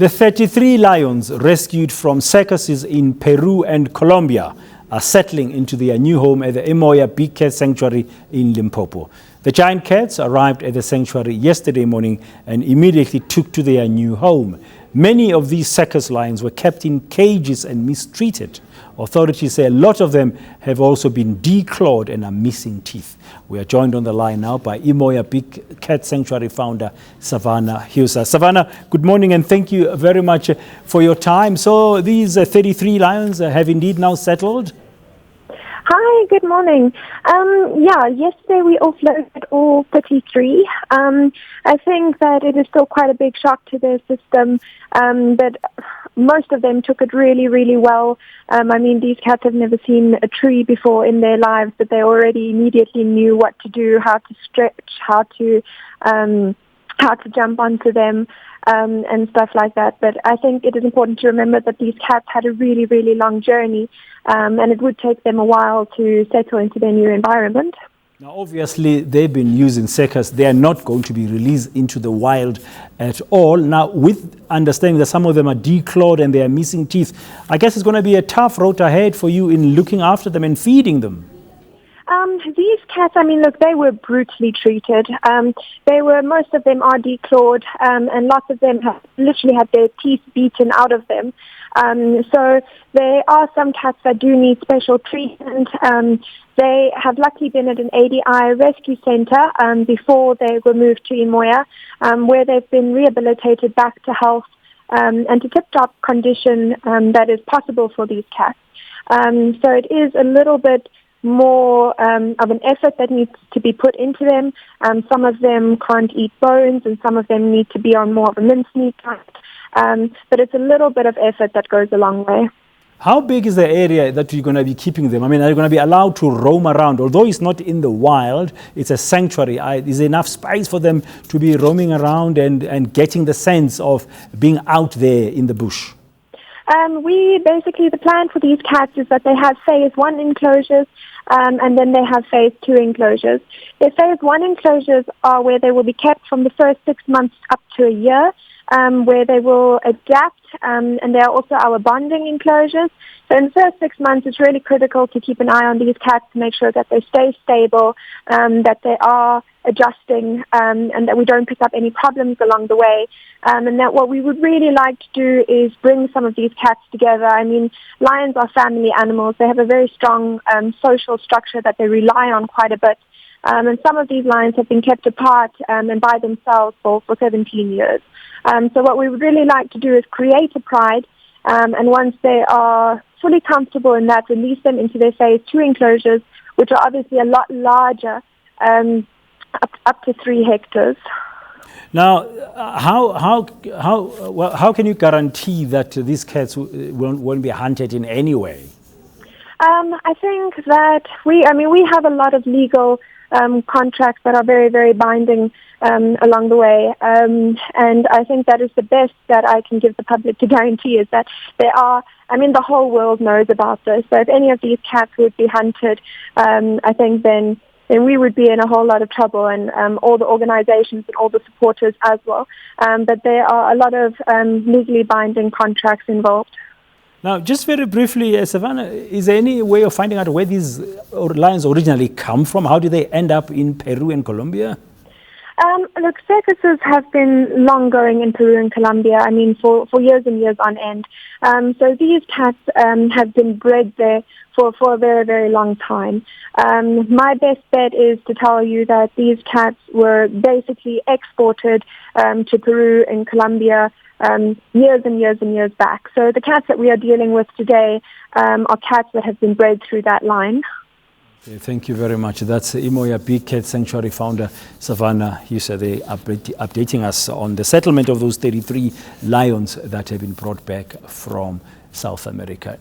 The 33 lions rescued from circuses in Peru and Colombia are settling into their new home at the Emoya Big Cat Sanctuary in Limpopo. The giant cats arrived at the sanctuary yesterday morning and immediately took to their new home. Many of these circus lions were kept in cages and mistreated. Authorities say a lot of them have also been declawed and are missing teeth. We are joined on the line now by Emoya Big Cat Sanctuary founder Savannah Husa. Savannah, good morning and thank you very much for your time. So these 33 lions have indeed now settled? Hi, good morning. Yesterday we offloaded all 33. I think that it is still quite a big shock to their system, but most of them took it really, really well. These cats have never seen a tree before in their lives, but they already immediately knew what to do, how to stretch, how to jump onto them, and stuff like that. But I think it is important to remember that these cats had a really, really long journey, and it would take them a while to settle into their new environment. Now, obviously, they've been using circus. They are not going to be released into the wild at all. Now, with understanding that some of them are declawed and they are missing teeth, I guess it's going to be a tough road ahead for you in looking after them and feeding them. These cats, they were brutally treated. Most of them are declawed, and lots of them have literally had their teeth beaten out of them. So there are some cats that do need special treatment. They have luckily been at an ADI rescue center before they were moved to Emoya, where they've been rehabilitated back to health and to tip-top condition that is possible for these cats. So it is a little bit more of an effort that needs to be put into them. Some of them can't eat bones and some of them need to be on more of a mincemeat diet. But it's a little bit of effort that goes a long way. How big is the area that you're going to be keeping them? Are you going to be allowed to roam around? Although it's not in the wild, it's a sanctuary. Is there enough space for them to be roaming around and getting the sense of being out there in the bush? The plan for these cats is that they have phase 1 enclosures and then they have phase 2 enclosures. Their phase 1 enclosures are where they will be kept from the first 6 months up to a year, where they will adapt, and they are also our bonding enclosures. So in the first 6 months, it's really critical to keep an eye on these cats to make sure that they stay stable, that they are adjusting, and that we don't pick up any problems along the way. And that what we would really like to do is bring some of these cats together. Lions are family animals. They have a very strong social structure that they rely on quite a bit. And some of these lions have been kept apart and by themselves for 17 years. So what we would really like to do is create a pride, and once they are fully comfortable in that, release them into their phase 2 enclosures, which are obviously a lot larger, up to 3 hectares. Now, how can you guarantee that these cats won't be hunted in any way? I think that we have a lot of legal contracts that are very, very binding along the way. And I think that is the best that I can give the public to guarantee is that there are, the whole world knows about this. So if any of these cats would be hunted, I think then we would be in a whole lot of trouble, and all the organizations and all the supporters as well. But there are a lot of legally binding contracts involved. Now, just very briefly, Savannah, is there any way of finding out where these lions originally come from? How did they end up in Peru and Colombia? Circuses have been long going in Peru and Colombia, for years and years on end. So these cats have been bred there for a very, very long time. My best bet is to tell you that these cats were basically exported to Peru and Colombia years and years and years back. So the cats that we are dealing with today are cats that have been bred through that line. Okay, thank you very much. That's Emoya Big Cat Sanctuary founder Savannah Husa. They are updating us on the settlement of those 33 lions that have been brought back from South America.